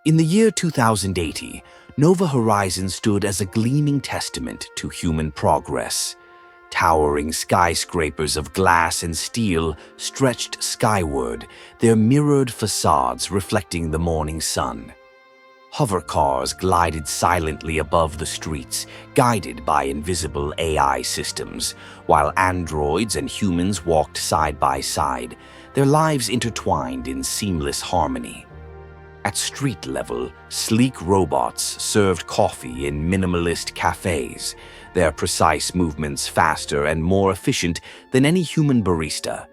In the year 2080, Nova Horizon stood as a gleaming testament to human progress. Towering skyscrapers of glass and steel stretched skyward, their mirrored facades reflecting the morning sun. Hover cars glided silently above the streets, guided by invisible AI systems, while androids and humans walked side by side, their lives intertwined in seamless harmony. At street level, sleek robots served coffee in minimalist cafes, their precise movements faster and more efficient than any human barista.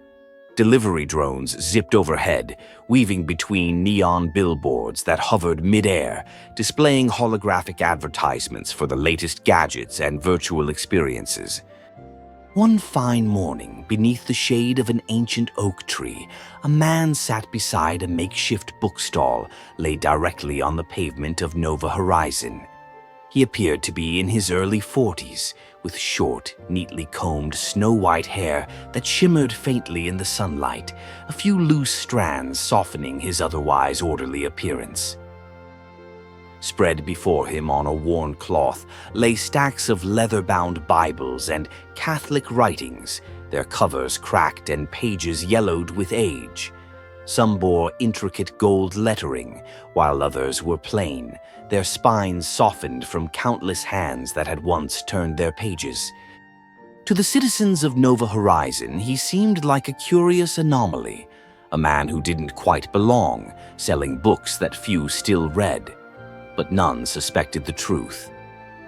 Delivery drones zipped overhead, weaving between neon billboards that hovered mid-air, displaying holographic advertisements for the latest gadgets and virtual experiences. One fine morning, beneath the shade of an ancient oak tree, a man sat beside a makeshift bookstall laid directly on the pavement of Nova Horizon. He appeared to be in his early 40s, with short, neatly combed snow-white hair that shimmered faintly in the sunlight, a few loose strands softening his otherwise orderly appearance. Spread before him on a worn cloth lay stacks of leather-bound Bibles and Catholic writings, their covers cracked and pages yellowed with age. Some bore intricate gold lettering, while others were plain, their spines softened from countless hands that had once turned their pages. To the citizens of Nova Horizon, he seemed like a curious anomaly, a man who didn't quite belong, selling books that few still read. But none suspected the truth.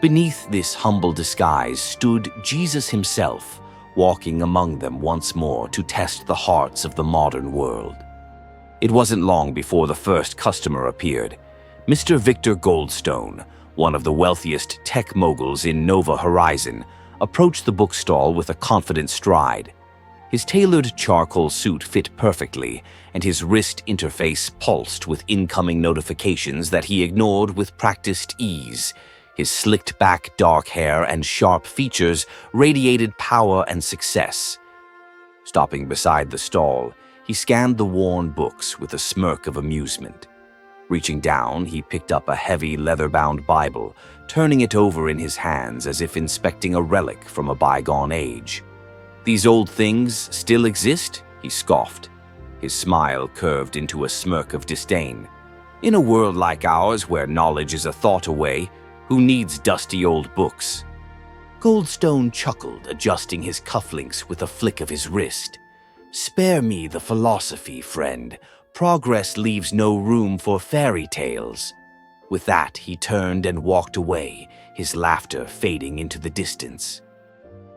Beneath this humble disguise stood Jesus himself, walking among them once more to test the hearts of the modern world. It wasn't long before the first customer appeared. Mr. Victor Goldstone, one of the wealthiest tech moguls in Nova Horizon, approached the bookstall with a confident stride. His tailored charcoal suit fit perfectly, and his wrist interface pulsed with incoming notifications that he ignored with practiced ease. His slicked-back dark hair and sharp features radiated power and success. Stopping beside the stall, he scanned the worn books with a smirk of amusement. Reaching down, he picked up a heavy leather-bound Bible, turning it over in his hands as if inspecting a relic from a bygone age. "These old things still exist?" he scoffed. His smile curved into a smirk of disdain. "In a world like ours, where knowledge is a thought away, who needs dusty old books?" Goldstone chuckled, adjusting his cufflinks with a flick of his wrist. "Spare me the philosophy, friend. Progress leaves no room for fairy tales." With that, he turned and walked away, his laughter fading into the distance.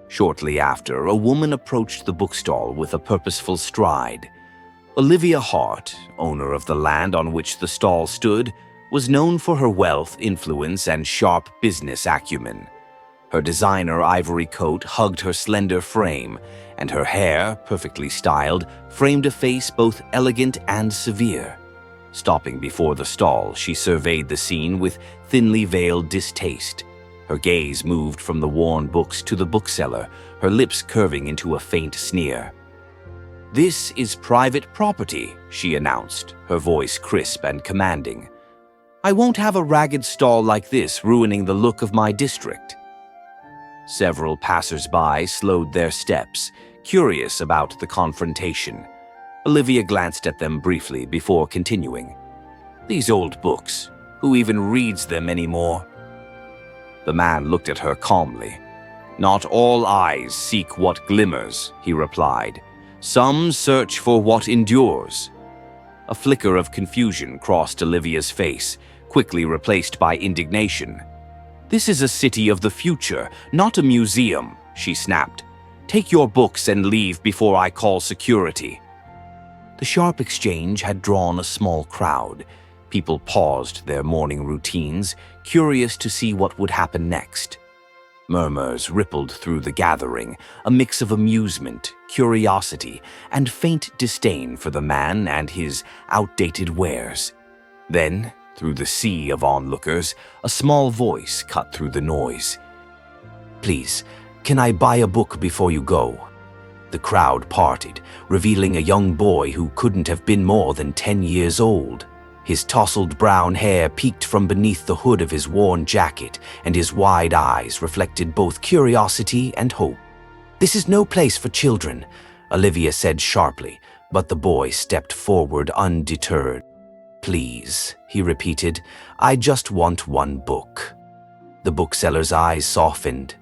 Shortly after, a woman approached the bookstall with a purposeful stride. Olivia Hart, owner of the land on which the stall stood, was known for her wealth, influence, and sharp business acumen. Her designer ivory coat hugged her slender frame, and her hair, perfectly styled, framed a face both elegant and severe. Stopping before the stall, she surveyed the scene with thinly veiled distaste. Her gaze moved from the worn books to the bookseller, her lips curving into a faint sneer. "This is private property," she announced, her voice crisp and commanding. "I won't have a ragged stall like this ruining the look of my district." Several passers-by slowed their steps, curious about the confrontation. Olivia glanced at them briefly before continuing. "These old books, who even reads them anymore?" The man looked at her calmly. "Not all eyes seek what glimmers," he replied. "Some search for what endures." A flicker of confusion crossed Olivia's face, quickly replaced by indignation. "This is a city of the future, not a museum," she snapped. "Take your books and leave before I call security." The sharp exchange had drawn a small crowd. People paused their morning routines, curious to see what would happen next. Murmurs rippled through the gathering, a mix of amusement, curiosity, and faint disdain for the man and his outdated wares. Then, through the sea of onlookers, a small voice cut through the noise. "Please, can I buy a book before you go?" The crowd parted, revealing a young boy who couldn't have been more than 10 years old. His tousled brown hair peeked from beneath the hood of his worn jacket, and his wide eyes reflected both curiosity and hope. "This is no place for children," Olivia said sharply, but the boy stepped forward undeterred. "Please," he repeated, "I just want one book." The bookseller's eyes softened.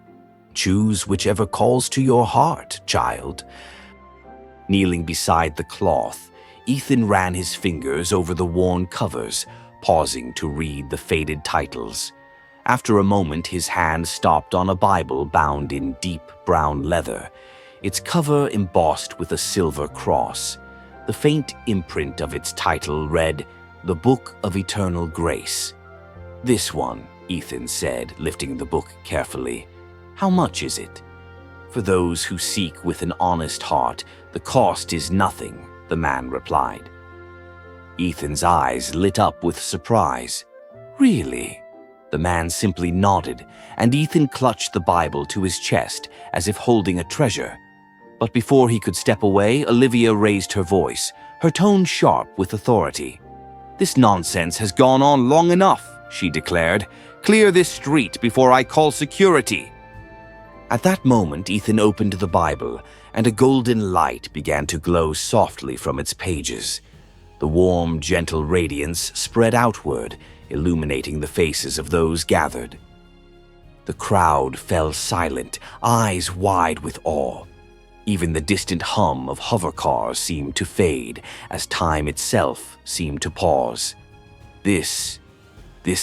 "Choose whichever calls to your heart, child." Kneeling beside the cloth, Ethan ran his fingers over the worn covers, pausing to read the faded titles. After a moment, his hand stopped on a Bible bound in deep brown leather, its cover embossed with a silver cross. The faint imprint of its title read, "The Book of Eternal Grace." "This one," Ethan said, lifting the book carefully. "How much is it?" "For those who seek with an honest heart, the cost is nothing," the man replied. Ethan's eyes lit up with surprise. "Really?" The man simply nodded, and Ethan clutched the Bible to his chest as if holding a treasure. But before he could step away, Olivia raised her voice, her tone sharp with authority. "This nonsense has gone on long enough," she declared. "Clear this street before I call security." At that moment, Ethan opened the Bible, and a golden light began to glow softly from its pages. The warm, gentle radiance spread outward, illuminating the faces of those gathered. The crowd fell silent, eyes wide with awe. Even the distant hum of hovercars seemed to fade, as time itself seemed to pause. This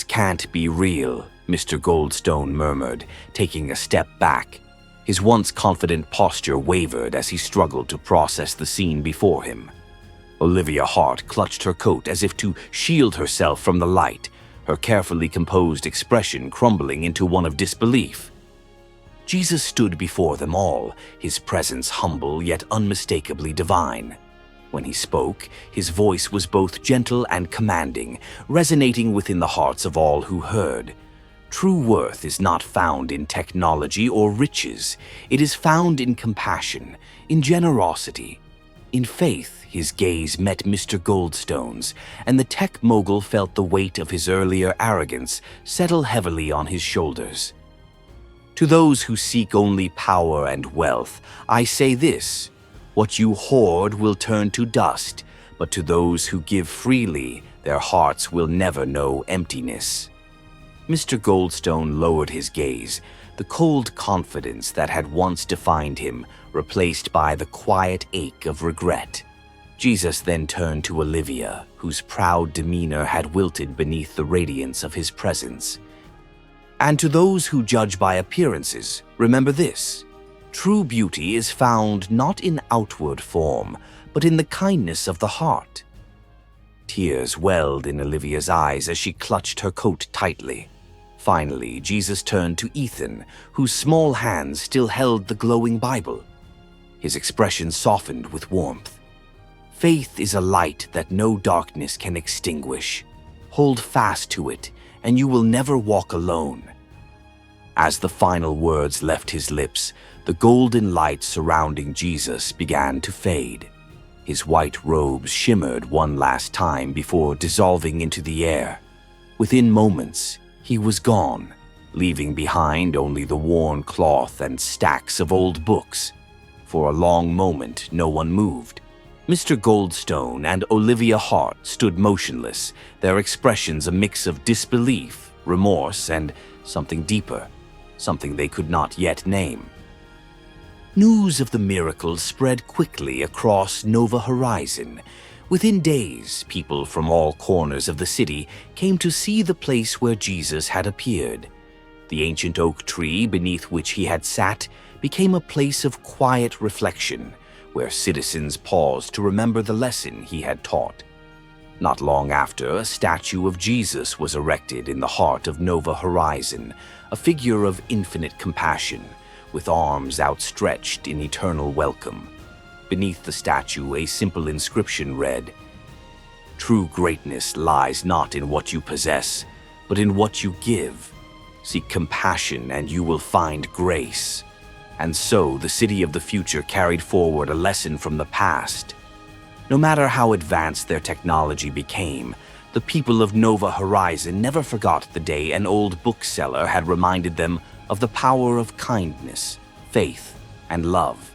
can't be real," Mr. Goldstone murmured, taking a step back. His once confident posture wavered as he struggled to process the scene before him. Olivia Hart clutched her coat as if to shield herself from the light, her carefully composed expression crumbling into one of disbelief. Jesus stood before them all, his presence humble yet unmistakably divine. When he spoke, his voice was both gentle and commanding, resonating within the hearts of all who heard. True worth is not found in technology or riches. It is found in compassion, in generosity. In faith, his gaze met Mr. Goldstone's, and the tech mogul felt the weight of his earlier arrogance settle heavily on his shoulders. "To those who seek only power and wealth, I say this: what you hoard will turn to dust, but to those who give freely, their hearts will never know emptiness." Mr. Goldstone lowered his gaze, the cold confidence that had once defined him replaced by the quiet ache of regret. Jesus then turned to Olivia, whose proud demeanor had wilted beneath the radiance of his presence. "And to those who judge by appearances, remember this: true beauty is found not in outward form, but in the kindness of the heart." Tears welled in Olivia's eyes as she clutched her coat tightly. Finally, Jesus turned to Ethan, whose small hands still held the glowing Bible. His expression softened with warmth. "Faith is a light that no darkness can extinguish. Hold fast to it, and you will never walk alone." As the final words left his lips, the golden light surrounding Jesus began to fade. His white robes shimmered one last time before dissolving into the air. Within moments, he was gone, leaving behind only the worn cloth and stacks of old books. For a long moment, no one moved. Mr. Goldstone and Olivia Hart stood motionless, their expressions a mix of disbelief, remorse, and something deeper, something they could not yet name. News of the miracle spread quickly across Nova Horizon. Within days, people from all corners of the city came to see the place where Jesus had appeared. The ancient oak tree beneath which he had sat became a place of quiet reflection, where citizens paused to remember the lesson he had taught. Not long after, a statue of Jesus was erected in the heart of Nova Horizon, a figure of infinite compassion, with arms outstretched in eternal welcome. Beneath the statue, a simple inscription read, "True greatness lies not in what you possess, but in what you give. Seek compassion and you will find grace." And so the city of the future carried forward a lesson from the past. No matter how advanced their technology became, The people of Nova Horizon never forgot the day an old bookseller had reminded them of the power of kindness, faith, and love.